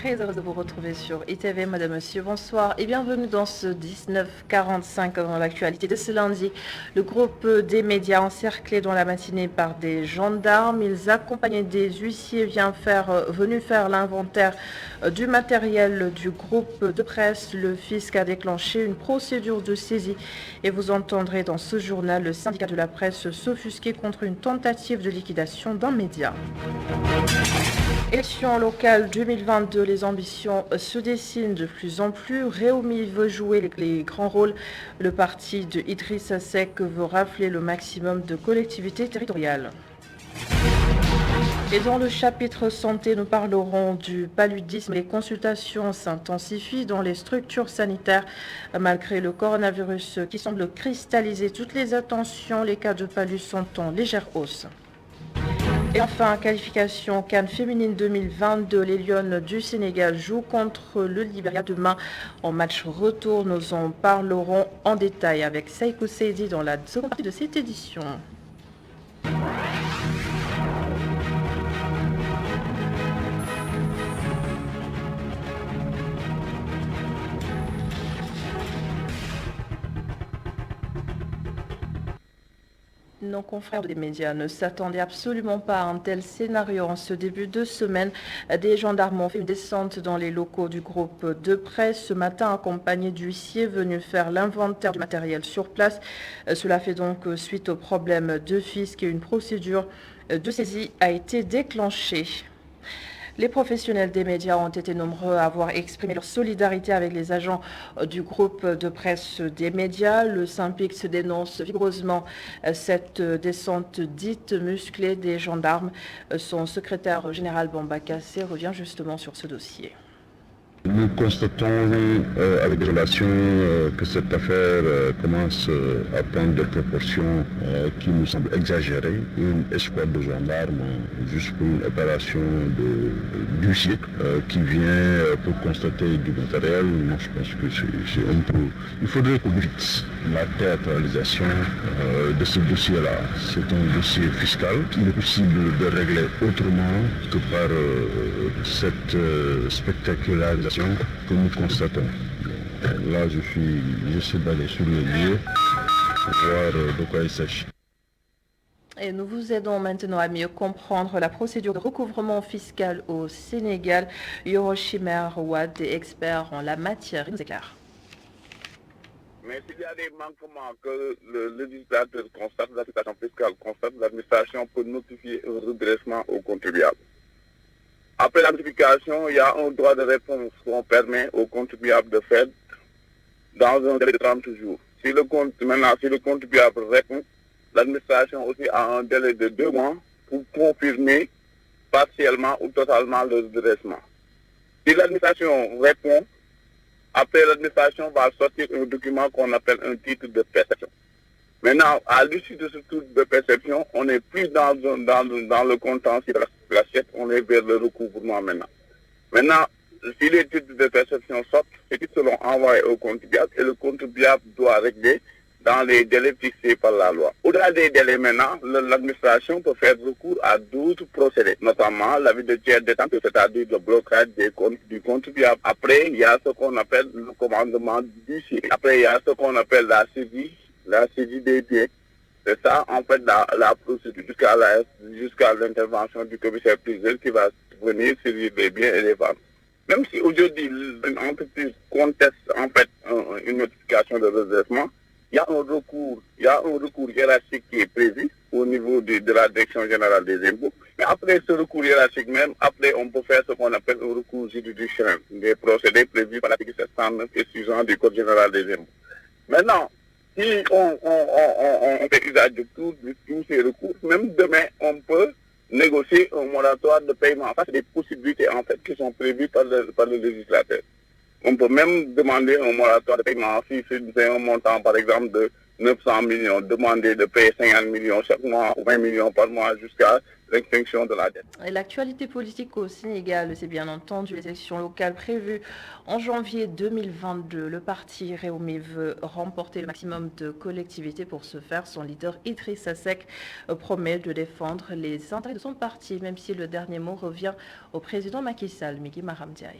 très heureuse de vous retrouver sur ITV. Madame, Monsieur, bonsoir et bienvenue dans ce 1945 dans l'actualité de ce lundi. Le groupe des médias encerclés dans la matinée par des gendarmes. Ils accompagnés des huissiers venus faire l'inventaire du matériel du groupe de presse. Le fisc a déclenché une procédure de saisie et vous entendrez dans ce journal le syndicat de la presse s'offusquer contre une tentative de liquidation d'un média. Élection locale 2022, les ambitions se dessinent de plus en plus. Réumi veut jouer les grands rôles. Le parti de Idrissa Seck veut rafler le maximum de collectivités territoriales. Et dans le chapitre santé, nous parlerons du paludisme. Les consultations s'intensifient dans les structures sanitaires. Malgré le coronavirus qui semble cristalliser toutes les attentions, les cas de palud sont en légère hausse. Et enfin, qualification CAN féminine 2022, les Lionnes du Sénégal jouent contre le Libéria demain en match retour. Nous en parlerons en détail avec Seiko Seydi dans la seconde partie de cette édition. Nos confrères des médias ne s'attendaient absolument pas à un tel scénario. En ce début de semaine, des gendarmes ont fait une descente dans les locaux du groupe de presse ce matin, accompagnés d'huissiers venus faire l'inventaire du matériel sur place. Cela fait donc suite au problème de fisc et une procédure de saisie a été déclenchée. Les professionnels des médias ont été nombreux à avoir exprimé leur solidarité avec les agents du groupe de presse des médias. Le Synpics dénonce vigoureusement cette descente dite musclée des gendarmes. Son secrétaire général Bamba Kassé revient justement sur ce dossier. Nous constatons avec désolation que cette affaire commence à prendre des proportions qui nous semblent exagérées. Une escouade de gendarmes juste pour une opération d'huissier qui vient pour constater du matériel. Moi, je pense que c'est un peu... Il faudrait qu'on évite la théâtralisation de ce dossier-là. C'est un dossier fiscal qu'il est possible de régler autrement que par cette spectacularisation que nous constatons. Là, j'essaie d'aller sur le lieu pour voir de quoi il s'agit. Et nous vous aidons maintenant à mieux comprendre la procédure de recouvrement fiscal au Sénégal. Yorochimer Ouad, expert en la matière, nous éclaire. Mais s'il y a des manquements que le législateur constate, l'administration fiscale constate, l'administration peut notifier un redressement au contribuable. Après la notification, il y a un droit de réponse qu'on permet au contribuable de faire dans un délai de 30 jours. Si le contribuable répond, l'administration aussi a un délai de 2 mois pour confirmer partiellement ou totalement le redressement. Si l'administration répond, après l'administration va sortir un document qu'on appelle un titre de perception. Maintenant, à l'issue de ce titre de perception, on n'est plus dans le contentieux de l'assiette, on est vers le recouvrement maintenant. Maintenant, si les titres de perception sortent, ces titres seront envoyés au contribuable et le contribuable doit régler dans les délais fixés par la loi. Au-delà des délais maintenant, l'administration peut faire recours à d'autres procédés, notamment l'avis de tiers détente, c'est-à-dire le blocage des comptes du contribuable. Après, il y a ce qu'on appelle le commandement d'huissier. Après, il y a ce qu'on appelle la saisie des biens. C'est ça, en fait, la procédure jusqu'à l'intervention du commissaire-priseur qui va venir saisir les biens et les vendre. Même si aujourd'hui, une entreprise conteste, en fait, une notification de redressement, il y a un recours hiérarchique qui est prévu au niveau de la Direction générale des impôts. Mais après ce recours hiérarchique même, après on peut faire ce qu'on appelle un recours juridictionnel, des procédés prévus par l'article 709 et suivant du Code général des impôts. Maintenant, si on fait usage de tous ces recours, même demain, on peut négocier un moratoire de paiement. Ça, c'est des possibilités en fait qui sont prévues par le législateur. On peut même demander un moratoire de paiement si c'est un montant, par exemple, de 900 millions, demander de payer 50 millions chaque mois ou 20 millions par mois jusqu'à l'extinction de la dette. L'actualité politique au Sénégal, c'est bien entendu les élections locales prévues en janvier 2022. Le parti Réumi veut remporter le maximum de collectivités. Pour ce faire, son leader Idrissa Seck promet de défendre les intérêts de son parti, même si le dernier mot revient au président Macky Sall. Miki Maram Diaye.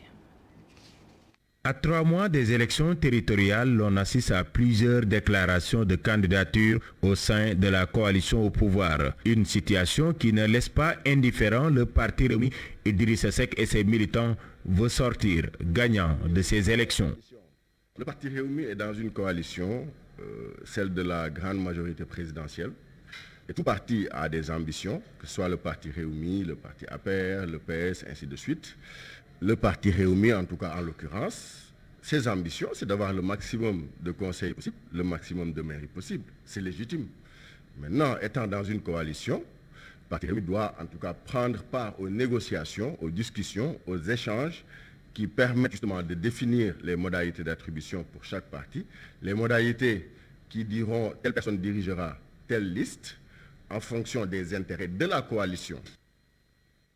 À 3 mois des élections territoriales, l'on assiste à plusieurs déclarations de candidature au sein de la coalition au pouvoir. Une situation qui ne laisse pas indifférent le parti Rewmi. Idrissa Seck et ses militants veulent sortir gagnant de ces élections. Le parti Rewmi est dans une coalition, celle de la grande majorité présidentielle. Et tout parti a des ambitions, que ce soit le parti Rewmi, le parti APR, le PS, ainsi de suite. Le parti Rewmi, en tout cas en l'occurrence, ses ambitions, c'est d'avoir le maximum de conseils possible, le maximum de mairies possible. C'est légitime. Maintenant, étant dans une coalition, le parti Rewmi doit en tout cas prendre part aux négociations, aux discussions, aux échanges qui permettent justement de définir les modalités d'attribution pour chaque parti, les modalités qui diront telle personne dirigera telle liste en fonction des intérêts de la coalition.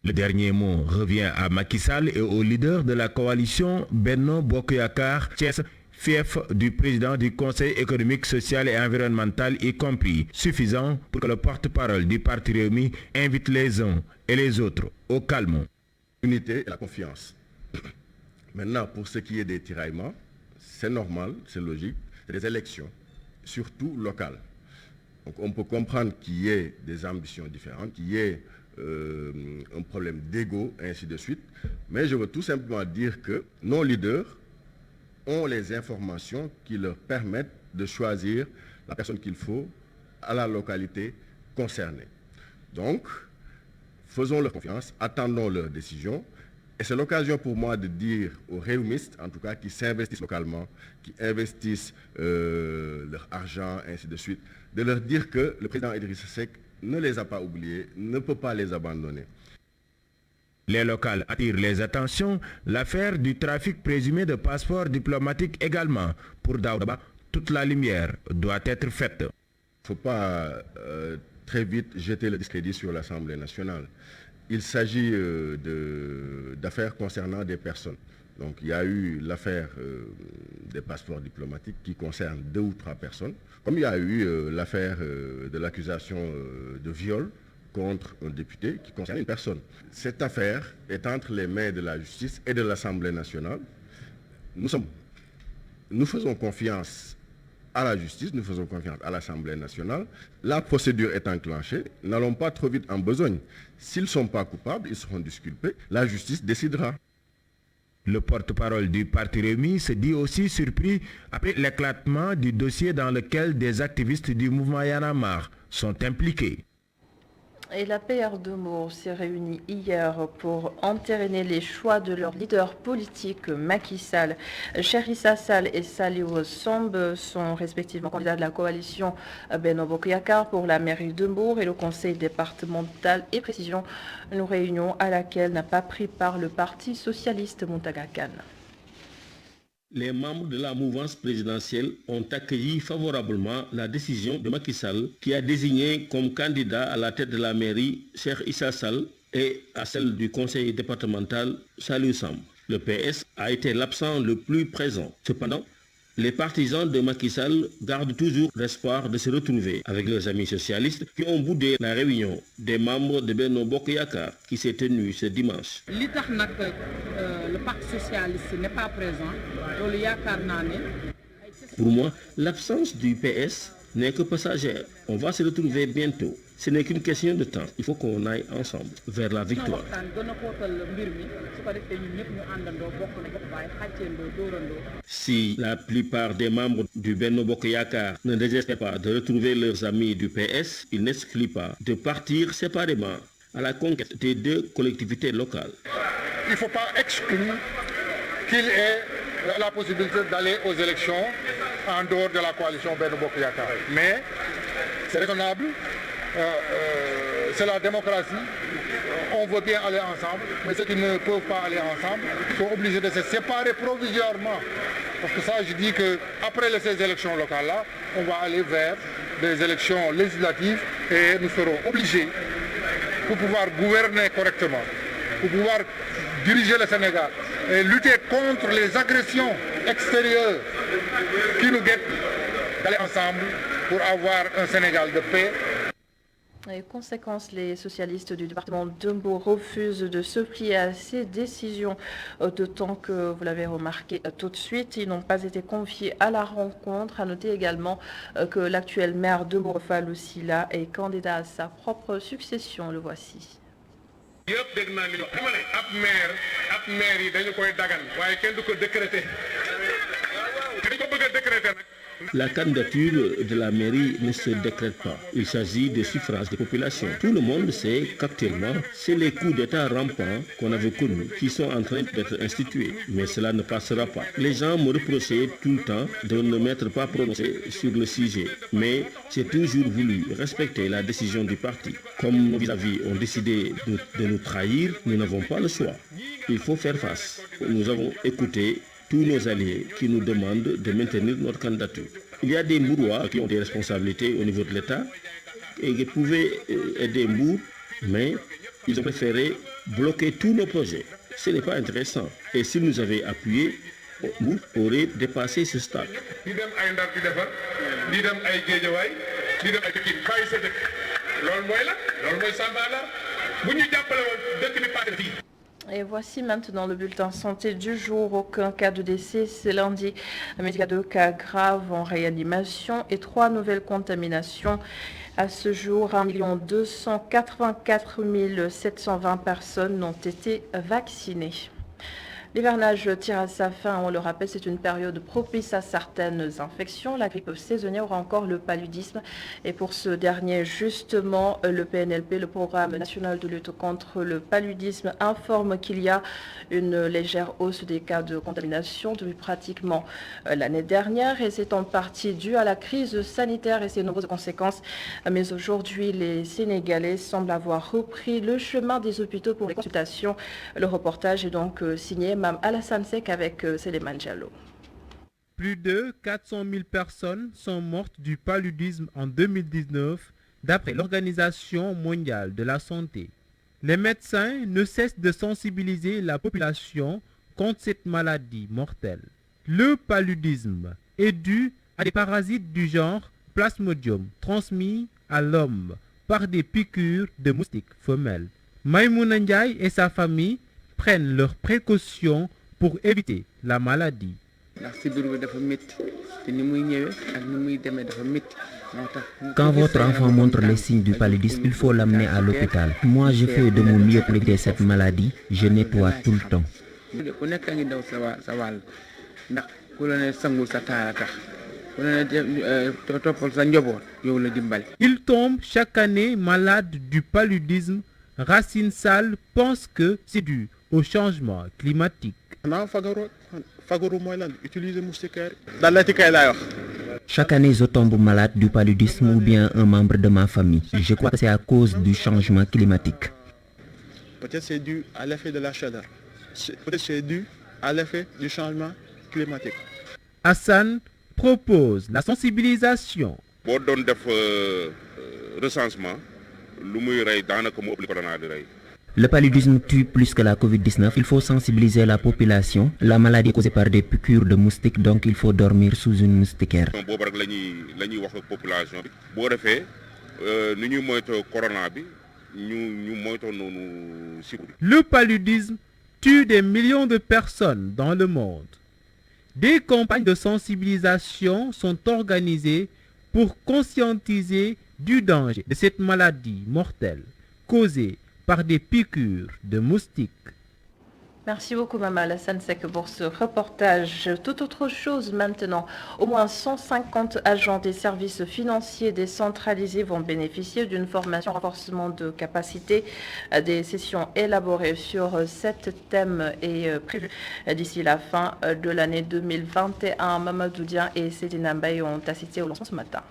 Le dernier mot revient à Macky Sall et au leader de la coalition Benno Bokk Yakaar, Thiès, fief du président du Conseil économique, social et environnemental y compris, suffisant pour que le porte-parole du parti Rewmi invite les uns et les autres au calme. L'unité et la confiance. Maintenant, pour ce qui est des tiraillements, c'est normal, c'est logique, c'est des élections, surtout locales. Donc on peut comprendre qu'il y ait des ambitions différentes, qu'il y ait un problème d'ego, ainsi de suite. Mais je veux tout simplement dire que nos leaders ont les informations qui leur permettent de choisir la personne qu'il faut à la localité concernée. Donc, faisons leur confiance, attendons leur décision. Et c'est l'occasion pour moi de dire aux Rewmistes, en tout cas, qui s'investissent localement, qui investissent leur argent, ainsi de suite, de leur dire que le président Idrissa Seck ne les a pas oubliés, ne peut pas les abandonner. Les locales attirent les attentions, l'affaire du trafic présumé de passeports diplomatiques également. Pour Daouda, toute la lumière doit être faite. Il ne faut pas très vite jeter le discrédit sur l'Assemblée nationale. Il s'agit d'affaires concernant des personnes. Donc il y a eu l'affaire des passeports diplomatiques qui concerne 2 ou 3 personnes, comme il y a eu l'affaire de l'accusation de viol contre un député qui concerne une personne. Cette affaire est entre les mains de la justice et de l'Assemblée nationale. Nous faisons confiance à la justice, nous faisons confiance à l'Assemblée nationale. La procédure est enclenchée, n'allons pas trop vite en besogne. S'ils ne sont pas coupables, ils seront disculpés, la justice décidera. Le porte-parole du parti Rewmi se dit aussi surpris après l'éclatement du dossier dans lequel des activistes du mouvement Y en a marre sont impliqués. Et la PR de Meaux s'est réunie hier pour entériner les choix de leur leader politique Macky Sall. Cherissa Sall et Saliou Samb sont respectivement candidats de la coalition Benno Bokk Yakaar pour la mairie de Mbour et le conseil départemental. Et précision, une réunion à laquelle n'a pas pris part le parti socialiste Mountaga Kane. Les membres de la mouvance présidentielle ont accueilli favorablement la décision de Macky Sall qui a désigné comme candidat à la tête de la mairie Cheikh Issa Sall et à celle du conseil départemental Saliou Samb. Le PS a été l'absent le plus présent. Cependant, les partisans de Macky Sall gardent toujours l'espoir de se retrouver avec leurs amis socialistes qui ont boudé la réunion des membres de Benno Bokk Yakaar qui s'est tenue ce dimanche. Li tax nag le parti socialiste n'est pas présent, loolu yaakaar naa ne. Pour moi, l'absence du PS n'est que passagère. On va se retrouver bientôt. Ce n'est qu'une question de temps. Il faut qu'on aille ensemble vers la victoire. Si la plupart des membres du Benno Bokk Yakaar ne désespèrent pas de retrouver leurs amis du PS, ils n'excluent pas de partir séparément à la conquête des 2 collectivités locales. Il ne faut pas exclure qu'il ait la possibilité d'aller aux élections en dehors de la coalition Benno Bokk Yakaar. Mais c'est raisonnable, c'est la démocratie, on veut bien aller ensemble, mais ceux qui ne peuvent pas aller ensemble sont obligés de se séparer provisoirement. Parce que ça, je dis qu'après ces élections locales-là, on va aller vers des élections législatives et nous serons obligés, pour pouvoir gouverner correctement, pour pouvoir diriger le Sénégal et lutter contre les agressions extérieures qui nous guettent, d'aller ensemble pour avoir un Sénégal de paix. Et conséquence, les socialistes du département de Mbour refusent de se plier à ces décisions, d'autant que, vous l'avez remarqué tout de suite, ils n'ont pas été conviés à la rencontre. À noter également que l'actuel maire de Mbour, Fallou Sylla, est candidat à sa propre succession. Le voici. La candidature de la mairie ne se décrète pas. Il s'agit des suffrages des populations. Tout le monde sait qu'actuellement, c'est les coups d'État rampants qu'on avait connus qui sont en train d'être institués. Mais cela ne passera pas. Les gens me reprochaient tout le temps de ne m'être pas prononcé sur le sujet. Mais j'ai toujours voulu respecter la décision du parti. Comme nos vis-à-vis ont décidé de nous trahir, nous n'avons pas le choix. Il faut faire face. Nous avons écouté tous nos alliés qui nous demandent de maintenir notre candidature. Il y a des Mbourois qui ont des responsabilités au niveau de l'État et qui pouvaient aider Mbour, mais ils ont préféré bloquer tous nos projets. Ce n'est pas intéressant. Et s'ils nous avaient appuyés, Mbour aurait dépassé ce stade. Et voici maintenant le bulletin santé du jour. Aucun cas de décès ce lundi. Mais il y a 2 cas graves en réanimation et 3 nouvelles contaminations. À ce jour, 1 284 720 personnes ont été vaccinées. L'hivernage tire à sa fin, on le rappelle, c'est une période propice à certaines infections, la grippe saisonnière ou encore le paludisme. Et pour ce dernier, justement, le PNLP, le Programme national de lutte contre le paludisme, informe qu'il y a une légère hausse des cas de contamination depuis pratiquement l'année dernière. Et c'est en partie dû à la crise sanitaire et ses nombreuses conséquences. Mais aujourd'hui, les Sénégalais semblent avoir repris le chemin des hôpitaux pour les consultations. Le reportage est donc signé Mme Alassane Sek avec Séléman Diallo. Plus de 400 000 personnes sont mortes du paludisme en 2019, d'après l'Organisation mondiale de la santé. Les médecins ne cessent de sensibiliser la population contre cette maladie mortelle. Le paludisme est dû à des parasites du genre Plasmodium, transmis à l'homme par des piqûres de moustiques femelles. Maïmouna Ndiaye et sa famille prennent leurs précautions pour éviter la maladie. Quand votre enfant montre les signes du paludisme, il faut l'amener à l'hôpital. Moi, je fais de mon mieux pour éviter cette maladie. Je nettoie tout le temps. Il tombe chaque année malade du paludisme. Racine Sall pense que c'est dû au changement climatique. Chaque année, je tombe malade du paludisme ou bien un membre de ma famille. Je crois que c'est à cause du changement climatique. Peut-être c'est dû à l'effet de la chaleur. Peut-être c'est dû à l'effet du changement climatique. Hassan propose la sensibilisation. Le paludisme tue plus que la Covid-19. Il faut sensibiliser la population. La maladie est causée par des piqûres de moustiques, donc il faut dormir sous une moustiquaire. Le paludisme tue des millions de personnes dans le monde. Des campagnes de sensibilisation sont organisées pour conscientiser du danger de cette maladie mortelle causée par des piqûres de moustiques. Merci beaucoup, Mme Alassane Sek, pour ce reportage. Tout autre chose maintenant. Au moins 150 agents des services financiers décentralisés vont bénéficier d'une formation renforcement de capacité. Des sessions élaborées sur 7 thèmes est prévues d'ici la fin de l'année 2021. Mamadou Dian et Sédina Mbaye ont assisté au lancement ce matin.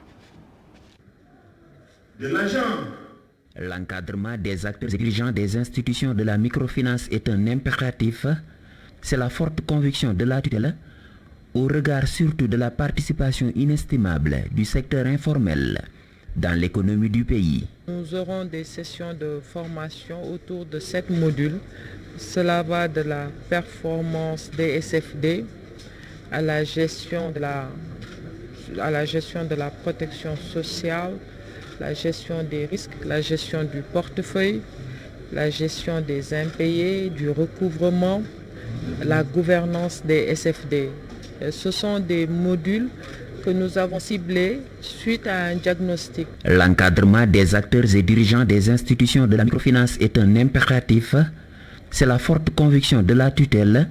De l'argent. L'encadrement des acteurs exigeants des institutions de la microfinance est un impératif. C'est la forte conviction de la tutelle, au regard surtout de la participation inestimable du secteur informel dans l'économie du pays. Nous aurons des sessions de formation autour de 7 modules. Cela va de la performance des SFD à la gestion de la protection sociale, la gestion des risques, la gestion du portefeuille, la gestion des impayés, du recouvrement, la gouvernance des SFD. Ce sont des modules que nous avons ciblés suite à un diagnostic. L'encadrement des acteurs et dirigeants des institutions de la microfinance est un impératif. C'est la forte conviction de la tutelle,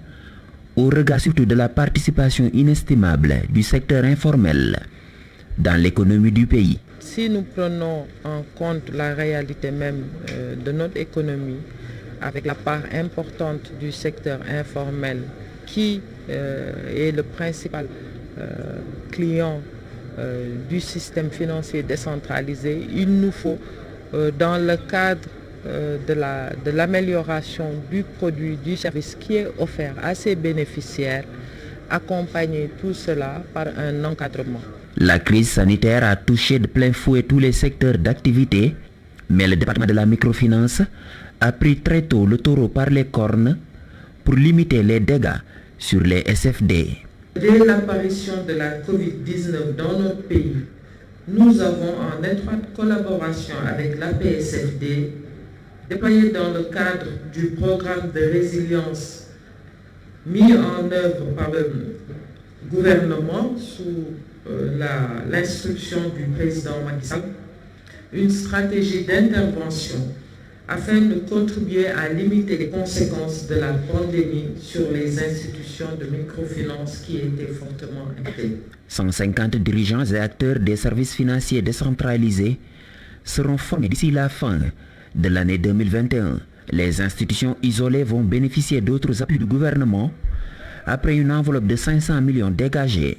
au regard surtout de la participation inestimable du secteur informel dans l'économie du pays. Si nous prenons en compte la réalité même de notre économie, avec la part importante du secteur informel qui est le principal client du système financier décentralisé, il nous faut, dans le cadre de l'amélioration du produit, du service qui est offert à ses bénéficiaires, accompagner tout cela par un encadrement. La crise sanitaire a touché de plein fouet tous les secteurs d'activité, mais le département de la microfinance a pris très tôt le taureau par les cornes pour limiter les dégâts sur les SFD. Dès l'apparition de la Covid-19 dans notre pays, nous avons en étroite collaboration avec l'APSFD déployé dans le cadre du programme de résilience mis en œuvre par le gouvernement sous l'instruction du président Macky Sall, une stratégie d'intervention afin de contribuer à limiter les conséquences de la pandémie sur les institutions de microfinance qui étaient fortement impactées. 150 dirigeants et acteurs des services financiers décentralisés seront formés d'ici la fin de l'année 2021. Les institutions isolées vont bénéficier d'autres appuis du gouvernement après une enveloppe de 500 millions dégagée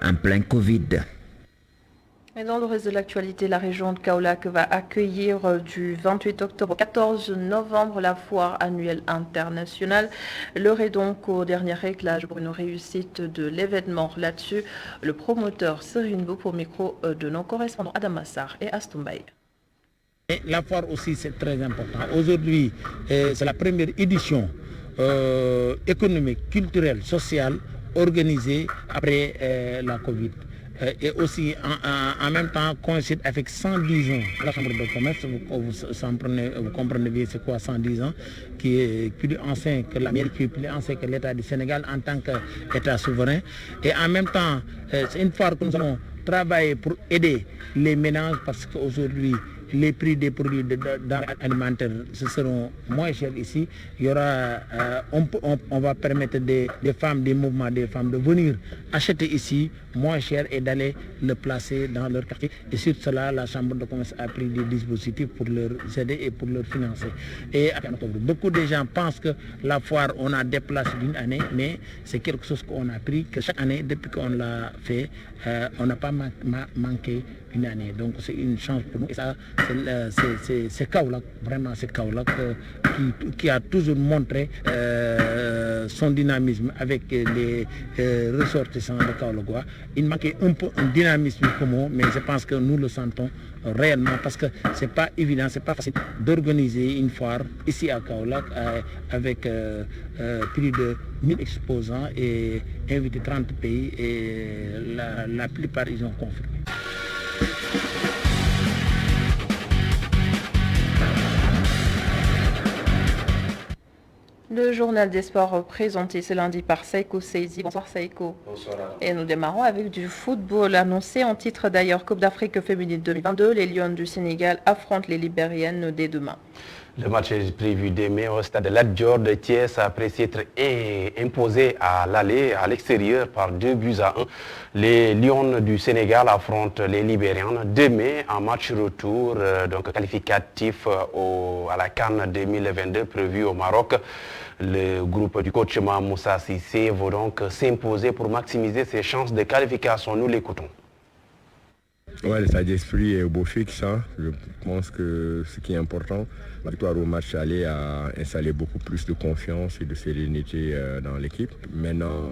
en plein Covid. Et dans le reste de l'actualité, la région de Kaolack va accueillir du 28 octobre au 14 novembre la foire annuelle internationale. L'heure est donc au dernier réglage pour une réussite de l'événement. Là-dessus, le promoteur Serine Bou pour micro de nos correspondants Adam Massar et Astombaye. Et la foire aussi, c'est très important. Aujourd'hui, c'est la première édition économique, culturelle, sociale organisée après la Covid. Et aussi en même temps coïncide avec 110 ans la Chambre de commerce. Vous comprenez bien c'est quoi 110 ans, qui est plus ancien que la mairie, qui est plus ancien que l'État du Sénégal en tant qu'État souverain. Et en même temps, c'est une fois que nous allons travailler pour aider les ménages, parce qu'aujourd'hui les prix des produits alimentaires seront moins chers ici. Il y aura, on va permettre des femmes, des mouvements des femmes de venir acheter ici moins cher et d'aller le placer dans leur quartier. Et sur cela, la Chambre de commerce a pris des dispositifs pour leur aider et pour leur financer. Et beaucoup de gens pensent que la foire, on a déplacé d'une année, mais c'est quelque chose qu'on a pris, que chaque année, depuis qu'on l'a fait, on n'a pas manqué une année. Donc c'est une chance pour nous. Et ça, c'est Kaolack, vraiment c'est Kaolack qui a toujours montré son dynamisme avec les ressortissants de Kaolackois. Il manquait un peu un dynamisme commun, mais je pense que nous le sentons réellement, parce que c'est pas évident, c'est pas facile d'organiser une foire ici à Kaolack avec plus de 1000 exposants et inviter 30 pays, et la plupart ils ont confirmé. Le journal des sports présenté ce lundi par Saïko Seydi. Bonsoir Saïko. Bonsoir. Et nous démarrons avec du football annoncé en titre d'ailleurs Coupe d'Afrique féminine 2022. Les Lions du Sénégal affrontent les Libériennes dès demain. Le match est prévu demain au stade de Lat Dior de Thiès après s'être imposé à l'aller à l'extérieur par 2-1. Les Lions du Sénégal affrontent les Libériennes demain en match retour donc qualificatif à la CAN 2022 prévu au Maroc. Le groupe du coach Moussa Cissé va donc s'imposer pour maximiser ses chances de qualification. Nous l'écoutons. Ouais, l'état d'esprit est au beau fixe. Hein. Je pense que ce qui est important, la victoire au match aller a installé beaucoup plus de confiance et de sérénité dans l'équipe. Maintenant,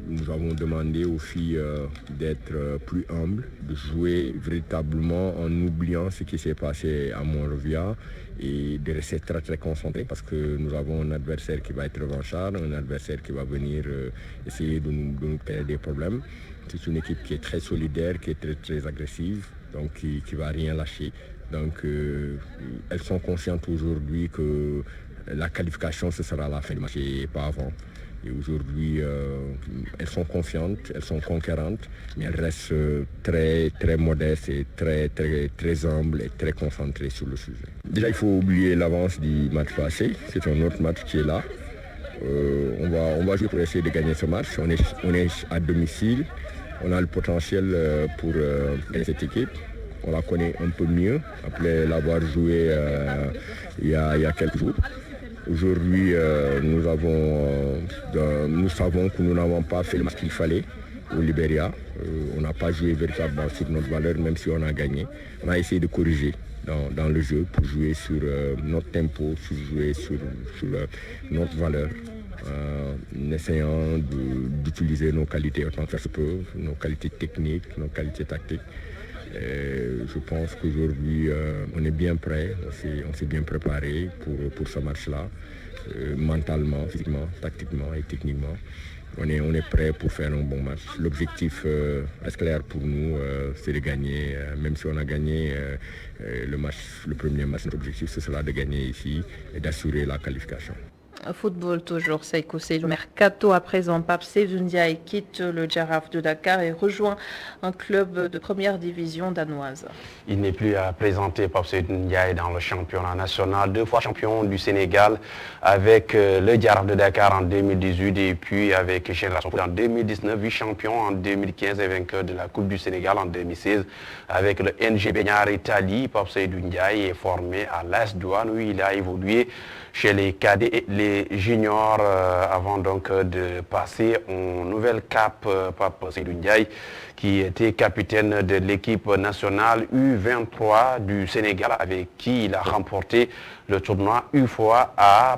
nous avons demandé aux filles d'être plus humbles, de jouer véritablement en oubliant ce qui s'est passé à Monrovia et de rester très très concentrés, parce que nous avons un adversaire qui va être revanchard, un adversaire qui va venir essayer de nous créer des problèmes. C'est une équipe qui est très solidaire, qui est très très agressive. donc qui ne va rien lâcher. Donc elles sont conscientes aujourd'hui que la qualification, ce sera à la fin du match et pas avant. Et aujourd'hui, elles sont confiantes, elles sont conquérantes, mais elles restent très, très modestes et très, très, très humbles et très concentrées sur le sujet. Déjà, il faut oublier l'avance du match passé. C'est un autre match qui est là. On va jouer pour essayer de gagner ce match. On est à domicile. On a le potentiel pour gagner cette équipe. On la connaît un peu mieux après l'avoir joué il y a quelques jours. Aujourd'hui, nous savons que nous n'avons pas fait le match qu'il fallait au Libéria. On n'a pas joué véritablement sur notre valeur, même si on a gagné. On a essayé de corriger dans le jeu pour jouer sur notre tempo, pour jouer sur notre valeur, en essayant d'utiliser nos qualités autant que faire se peut, nos qualités techniques, nos qualités tactiques. Je pense qu'aujourd'hui, on est bien prêt, on s'est bien préparé pour ce match-là, mentalement, physiquement, tactiquement et techniquement. On est prêt pour faire un bon match. L'objectif reste clair pour nous, c'est de gagner. Même si on a gagné le premier match, notre objectif ce sera de gagner ici et d'assurer la qualification. Football toujours, Seiko Seydou. Mercato à présent, Pape Seydou Ndiaye quitte le Jaraaf de Dakar et rejoint un club de première division danoise. Il n'est plus à présenter Pape Seydou Ndiaye dans le championnat national, 2 fois champion du Sénégal avec le Jaraaf de Dakar en 2018 et puis avec Génération Foot en 2019, vice-champion en 2015 et vainqueur de la Coupe du Sénégal en 2016 avec le NG Begnar Italie. Pape Seydou Ndiaye est formé à l'AS Douanes où il a évolué chez les cadets et les juniors avant donc de passer au nouvel cap. Pape Seydou Ndiaye qui était capitaine de l'équipe nationale U23 du Sénégal avec qui il a remporté le tournoi UFOA.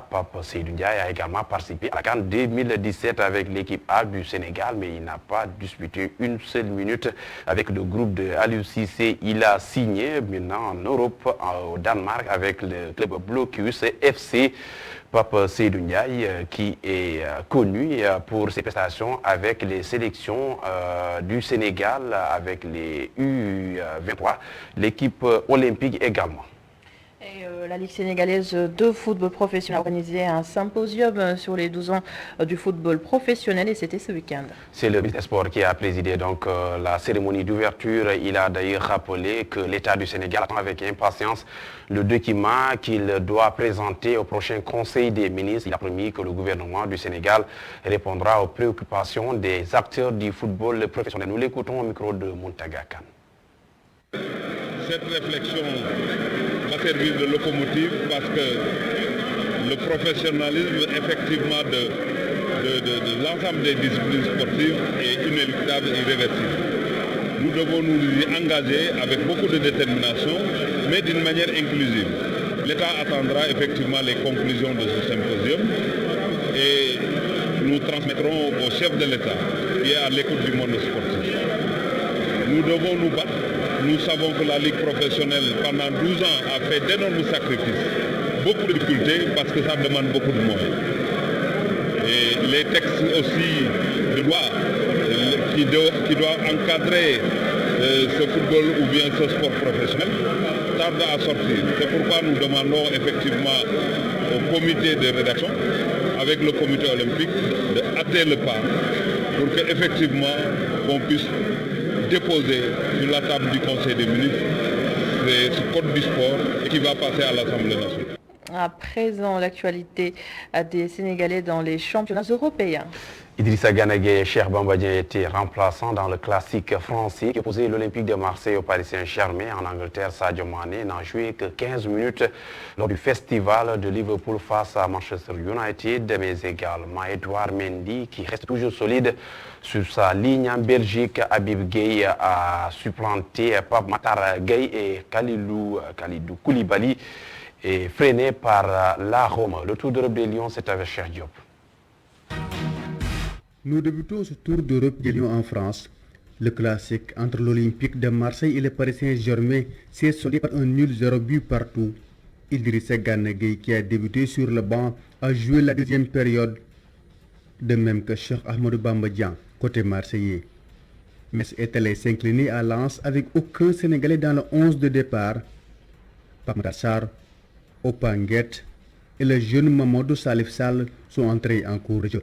Pape Seydou Ndiaye a également participé à la CAN 2017 avec l'équipe A du Sénégal, mais il n'a pas disputé une seule minute avec le groupe de Aliou Cissé. Il a signé maintenant en Europe, au Danemark, avec le club Blocus FC. Pape Seydou Ndiaye qui est connu pour ses prestations avec les sélections du Sénégal, avec les U23, l'équipe olympique également. Et la Ligue sénégalaise de football professionnel a organisé un symposium sur les 12 ans du football professionnel et c'était ce week-end. C'est le ministre des Sports qui a présidé donc la cérémonie d'ouverture. Il a d'ailleurs rappelé que l'État du Sénégal attend avec impatience le document qu'il doit présenter au prochain Conseil des ministres. Il a promis que le gouvernement du Sénégal répondra aux préoccupations des acteurs du football professionnel. Nous l'écoutons au micro de Mountaga Kane. Cette réflexion va servir de locomotive parce que le professionnalisme effectivement de l'ensemble des disciplines sportives est inéluctable et irréversible. Nous devons nous y engager avec beaucoup de détermination, mais d'une manière inclusive. L'État attendra effectivement les conclusions de ce symposium et nous transmettrons au chef de l'État qui est à l'écoute du monde sportif. Nous devons nous battre. Nous savons que la Ligue professionnelle, pendant 12 ans, a fait d'énormes sacrifices, beaucoup de difficultés parce que ça demande beaucoup de moyens. Et les textes aussi de loi qui doivent encadrer ce football ou bien ce sport professionnel tardent à sortir. C'est pourquoi nous demandons effectivement au comité de rédaction, avec le comité olympique, de hâter le pas pour qu'effectivement on puisse déposer sur la table du Conseil des ministres ce code du sport qui va passer à l'Assemblée nationale. À présent, l'actualité des Sénégalais dans les championnats européens. Idrissa Gana Gueye et Cheikh Bamba Dieng étaient remplaçants dans le classique français qui opposait l'Olympique de Marseille au Paris Saint-Germain. En Angleterre, Sadio Mané n'a joué que 15 minutes lors du festival de Liverpool face à Manchester United, mais également Edouard Mendy qui reste toujours solide sur sa ligne en Belgique. Habib Gueye a supplanté Pape Matar Gueye et Kalidou Koulibaly et freiné par la Rome. Le Tour d'Europe des Lions, c'est avec Cheikh Diop. Nous débutons ce Tour d'Europe des Lions en France. Le classique entre l'Olympique de Marseille et le Paris Saint-Germain s'est soldé par un nul 0 but partout. Idrissa Gana Gueye, qui a débuté sur le banc, a joué la deuxième période, de même que Cheikh Ahmadou Bamba Dieng, côté marseillais. Metz est allé s'incliner à Lens avec aucun Sénégalais dans le 11 de départ. Pape Matar, Opanguet et le jeune Mamadou Salif Sall sont entrés en cours de jeu.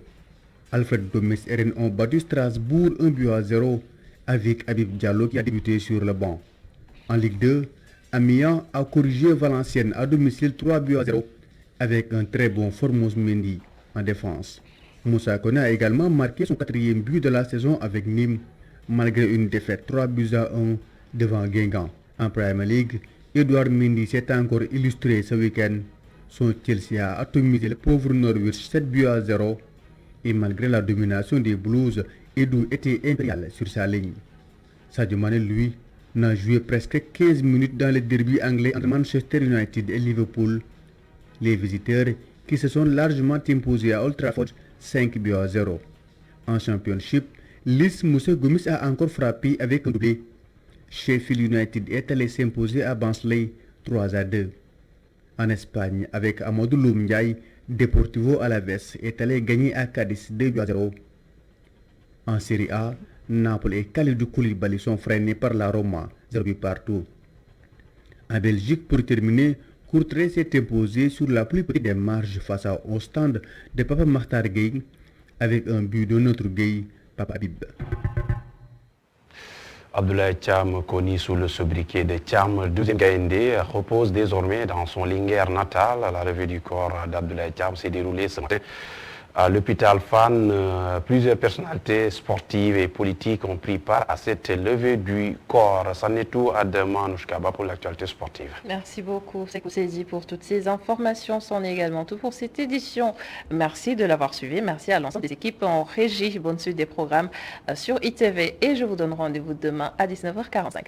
Alfred Gomis et Rennes ont battu Strasbourg 1-0 avec Habib Diallo qui a débuté sur le banc. En Ligue 2, Amiens a corrigé Valenciennes à domicile 3-0 avec un très bon Formose Mendy en défense. Moussa Koné a également marqué son 4e but de la saison avec Nîmes malgré une défaite 3-1 devant Guingamp. En Premier League, Edouard Mendy s'est encore illustré ce week-end. Son Chelsea a atomisé le pauvre Norwich 7-0 et malgré la domination des Blues, Edou était impérial sur sa ligne. Sadio Mané, lui, n'a joué presque 15 minutes dans le derby anglais entre Manchester United et Liverpool. Les visiteurs qui se sont largement imposés à Old Trafford 5-0. En Championship, Lys Moussa Gomis a encore frappé avec un doublé. Sheffield United est allé s'imposer à Barnsley 3-2. En Espagne, avec Amadou Ndiaye, Deportivo Alaves est allé gagner à Cadiz 2-0. En Serie A, Naples et Kalidou Koulibaly sont freinés par la Roma, 0 partout. En Belgique, pour terminer, Courtrai s'est imposé sur la plus petite des marges face au stand de Papa Makhtar Gueye avec un but de notre Gueye, Papa Bib. Abdoulaye Thiam, connu sous le sobriquet de Thiam, 12e Gaïndé, repose désormais dans son Linguère natal. La revue du corps d'Abdoulaye Thiam s'est déroulée ce matin à l'hôpital Fann. Plusieurs personnalités sportives et politiques ont pris part à cette levée du corps. C'en est tout à demain, Nouchkaba, pour l'actualité sportive. Merci beaucoup, Sekou Seydi, pour toutes ces informations. C'en est également tout pour cette édition. Merci de l'avoir suivi. Merci à l'ensemble des équipes en régie. Bonne suite des programmes sur ITV. Et je vous donne rendez-vous demain à 19h45.